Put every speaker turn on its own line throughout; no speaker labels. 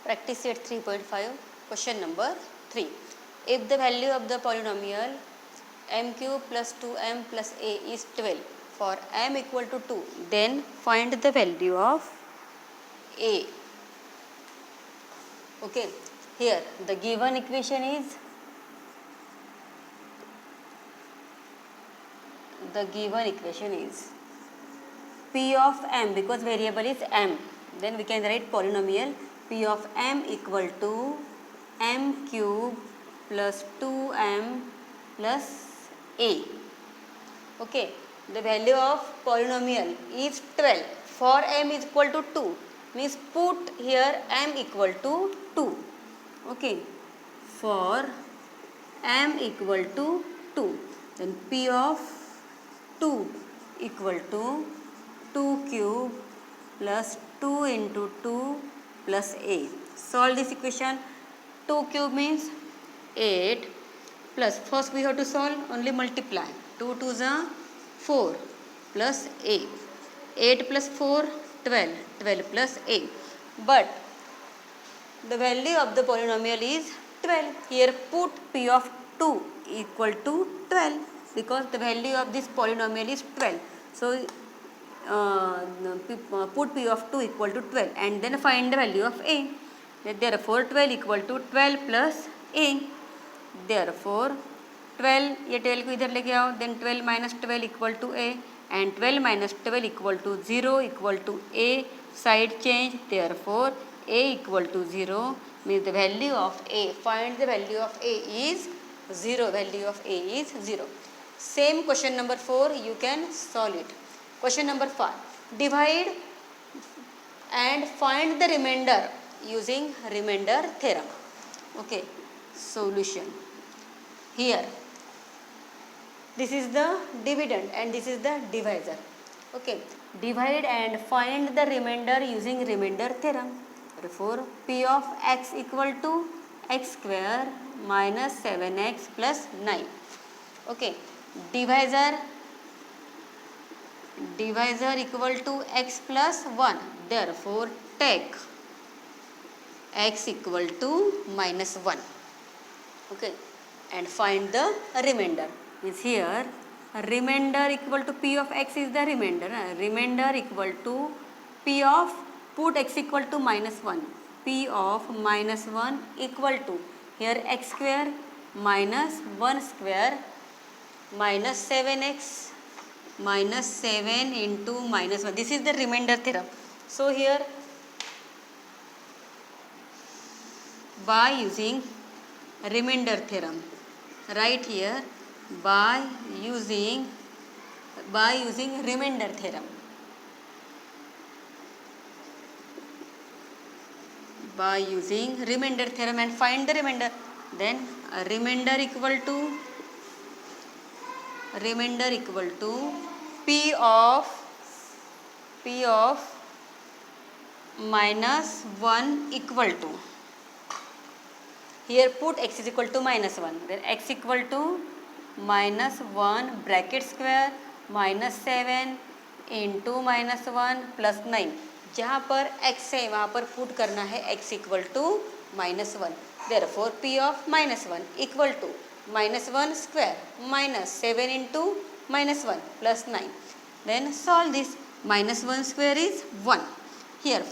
Practice set 3.5, question number 3. If the value of the polynomial m cube plus 2m plus a is 12 for m equal to 2, then find the value of a. Okay, here the given equation is p of m, because variable is m, then we can write polynomial p of m equal to m cube plus 2m plus a. Okay, the value of polynomial is 12 for m is equal to 2, means put here m equal to 2. Okay, for m equal to 2, then p of 2 equal to 2 cube plus 2 into 2 plus a. Solve this equation. 2 cube means 8 plus, first we have to solve, only multiply. 2 2 is 4 plus a. 8 plus 4, 12. 12 plus a. But the value of the polynomial is 12. Here put p of 2 equal to 12, because the value of this polynomial is 12. So put p of 2 equal to 12 and then find the value of a. Therefore 12 equal to 12 plus a. Therefore 12, ये 12 को इधर लेके आओ, then 12 minus 12 equal to a, and 12 minus 12 equal to 0 equal to a, side change. Therefore a equal to 0, means the value of a, find the value of a is 0. Value of a is 0. Same question number 4, you can solve it. Question number 5, divide and find the remainder using remainder theorem. Okay, solution. Here this is the dividend and this is the divisor. Okay, divide and find the remainder using remainder theorem. Therefore p of x equal to x square minus 7x plus 9. Okay, divisor equal to x plus 1. Therefore take x equal to minus 1. Okay, and find the remainder. Is here remainder equal to p of x is the remainder. Remainder equal to p of, put x equal to minus 1. P of minus 1 equal to, here x square minus 1 square minus 7x minus 7 into minus 1. This is the remainder theorem. So here by using remainder theorem, right here by using remainder theorem, by using remainder theorem and find the remainder. Then remainder equal to p of minus 1 equal to, here put x is equal to minus 1, then x equal to minus 1 bracket square minus 7 into minus 1 plus 9. जहाँ पर x है वहाँ पर put करना है x equal to minus 1. Therefore p of minus 1 equal to minus 1 square minus 7 into minus 1 plus 9. Then solve this. Minus 1 square is 1. Here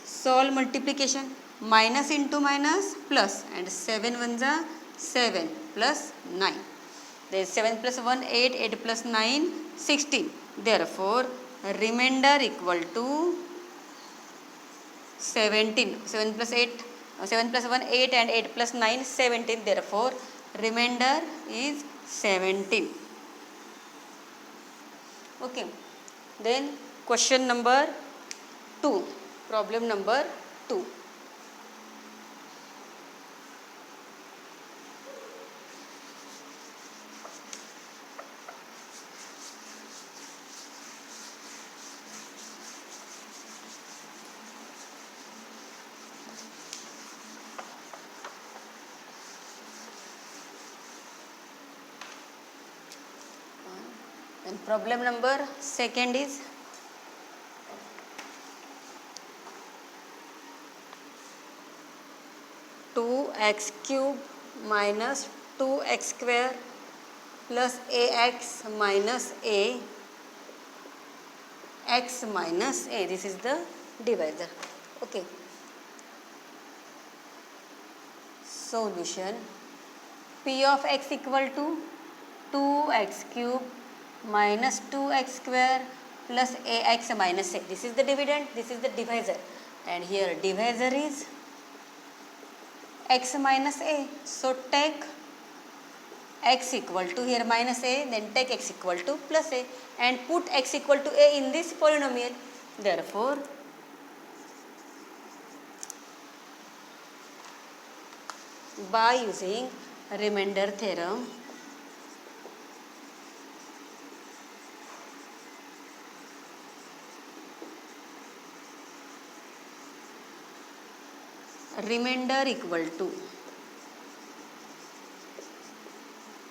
solve multiplication. Minus into minus plus, and 7 ones are 7 plus 9. Then 7 plus 1, 8, 8 plus 9, 16. Therefore remainder equal to 17. 7 plus 8, 7 plus 1, 8, and 8 plus 9, 17. Therefore remainder is 17. Okay, then question number 2, problem number 2. And problem number 2 is 2x cube minus 2x square plus ax minus a x minus a. This is the divisor. Okay. Solution. P of x equal to 2x cube minus 2x square plus ax minus a. This is the dividend, this is the divisor, and here divisor is x minus a. So take x equal to, here minus a, then take x equal to plus a and put x equal to a in this polynomial. Therefore, by using remainder theorem, remainder equal to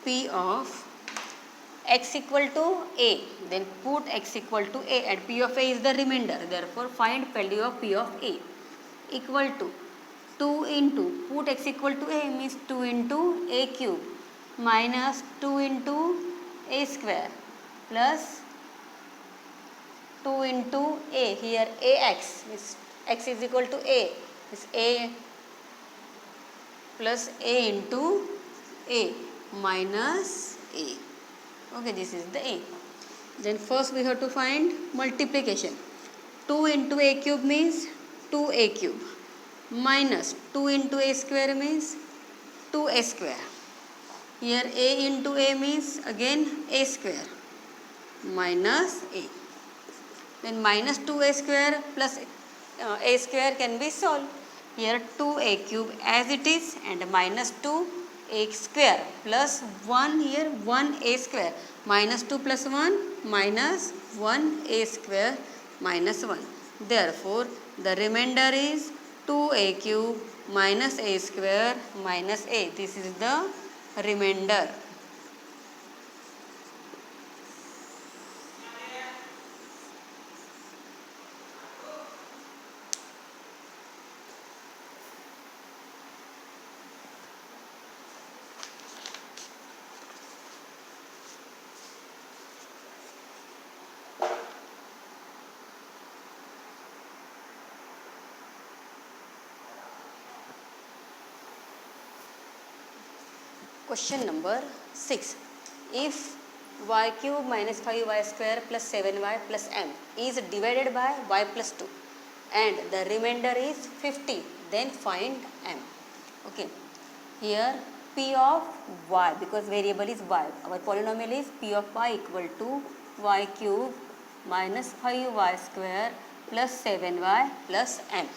P of x equal to a, then put x equal to a and P of a is the remainder. Therefore, find value of P of a equal to 2 into, put x equal to a means 2 into a cube minus 2 into a square plus 2 into a, here ax is x is equal to a, is a plus a into a minus a. Okay, this is the a. Then first we have to find multiplication. 2 into a cube means 2a cube minus 2 into a square means 2a square. Here a into a means again a square minus a. Then minus 2a square plus a square can be solved. Here 2a cube as it is and minus 2a square plus 1, here 1a square, minus 2 plus 1 minus 1a square minus 1. Therefore, the remainder is 2a cube minus a square minus a. This is the remainder. Question number 6. If y cube minus 5y square plus 7y plus m is divided by y plus 2 and the remainder is 50, then find m. Okay. Here p of y, because variable is y, our polynomial is p of y equal to y cube minus 5y square plus 7y plus m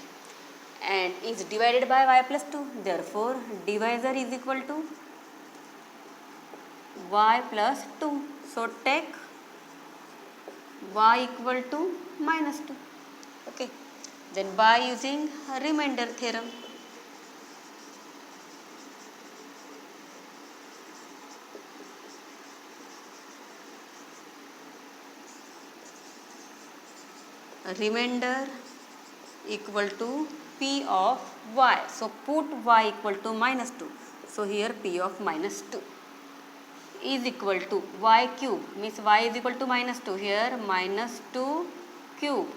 and is divided by y plus 2. Therefore, divisor is equal to y plus 2. So, take y equal to minus 2. Okay. Then by using remainder theorem, remainder equal to p of y. So, put y equal to minus 2. So, here p of minus 2 is equal to y cube, means y is equal to minus 2, here minus 2 cube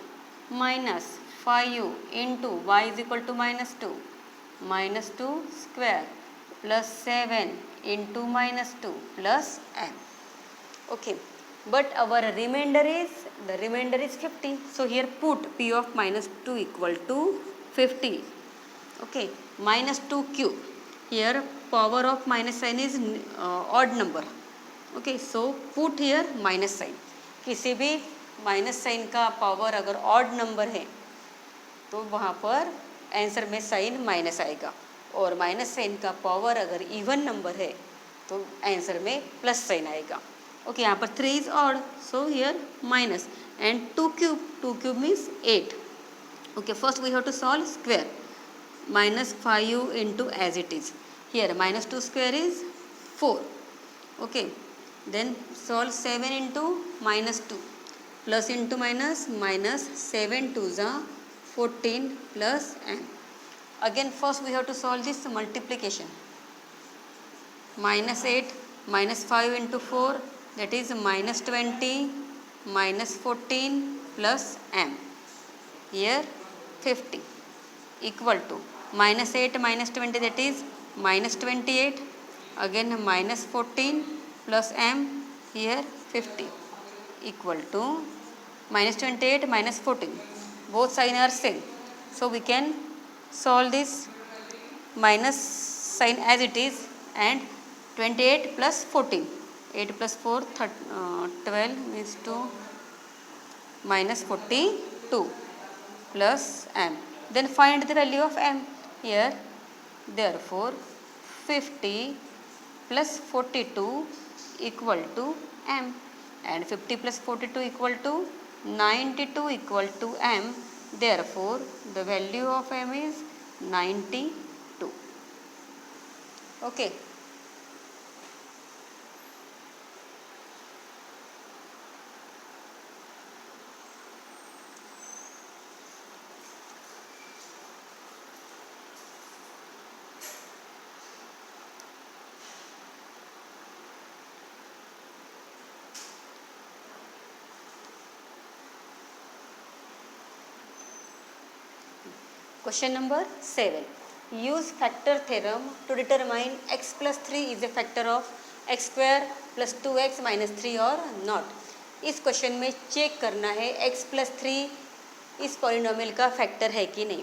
minus 5 into y is equal to minus 2 square plus 7 into minus 2 plus m. Okay, but our remainder is, the remainder is 50. So, here put p of minus 2 equal to 50. Okay, minus 2 cube, here power of minus sign is odd number. Okay, so put here minus sign. किसी भी minus sign का power अगर odd number है तो वहाँ पर answer में sign minus आएगा, और माइनस साइन का पावर अगर इवन नंबर है तो आंसर में प्लस साइन आएगा. ओके, यहाँ पर 3 is odd, so here minus and 2 cube means 8. Okay, first we have to solve square. minus 5 into as it is. Here minus 2 square is 4. Okay, then solve 7 into minus 2 plus into minus, minus 7 2s are 14 plus n. Again first we have to solve this multiplication. Minus 8 minus 5 into 4, that is minus 20 minus 14 plus m. Here 50 equal to minus 8 minus 20, that is minus 28, again minus 14 plus m, here 50 equal to minus 28 minus 14. Both sign are same. So we can solve this minus sign as it is, and 28 plus 14. 8 plus 4, 12 means 2 minus 42 plus m. Then find the value of m here. Therefore 50 plus 42 equal to m, and 50 plus 42 equal to 92 equal to m. Therefore the value of m is 92. Okay. Question number 7. Use factor theorem to determine x plus 3 is a factor of x square plus 2x minus 3 or not. इस question में check करना है x plus 3 इस polynomial का factor है कि नहीं.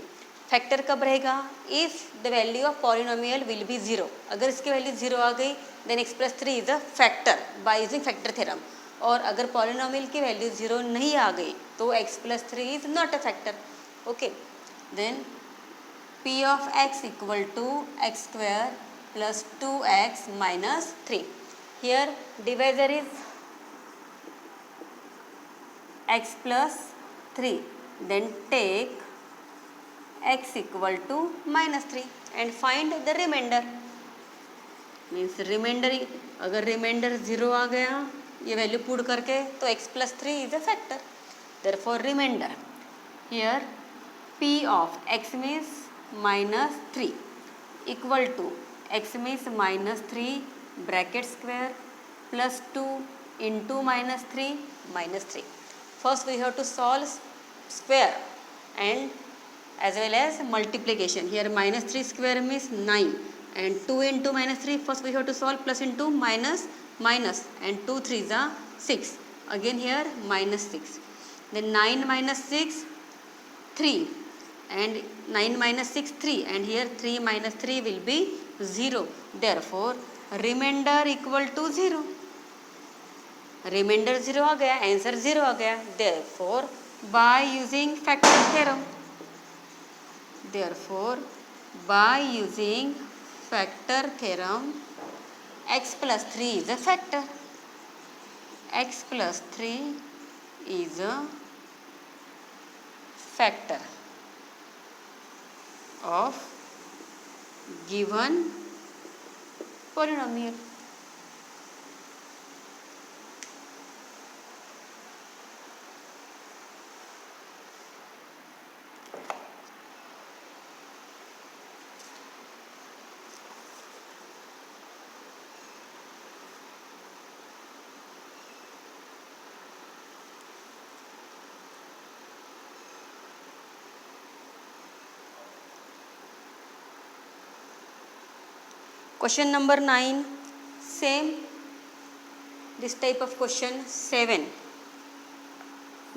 Factor कब रहेगा? If the value of polynomial will be 0. अगर इसकी वैल्यू 0 आ गई then x plus 3 is a factor by using factor theorem. और अगर पॉलिनोमियल की वैल्यू 0 नहीं आ गई तो x plus 3 is not a factor. Okay. Then p of x equal to x square plus 2x minus 3. Here divisor is x plus 3. Then take x equal to minus 3 and find the remainder. Means remainder, अगर remainder 0 आ गया ये value put करके तो x plus 3 is a factor. Therefore remainder. Here p of x means minus 3 equal to x means minus 3 bracket square plus 2 into minus 3 minus 3. First we have to solve square and as well as multiplication. Here minus 3 square means 9 and 2 into minus 3. First we have to solve plus into minus minus and 2 3s are 6. Again here minus 6. Then 9 minus 6 3 and 9 minus 6 3 and here 3 minus 3 will be 0. Therefore remainder equal to 0. Remainder 0 आ गया, answer 0 आ गया. Therefore by using factor theorem, therefore by using factor theorem x plus 3 is a factor. X plus 3 is a factor of given polynomial. Question number 9, same this type of question. 7.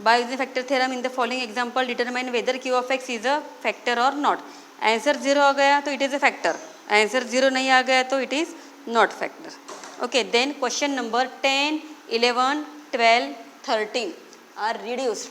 By using factor theorem in the following example determine whether q of x is a factor or not. Answer 0 आ गया तो it is a factor. Answer 0 नहीं आ गया तो it is not factor. Okay, then question number 10, 11, 12, 13 are reduced.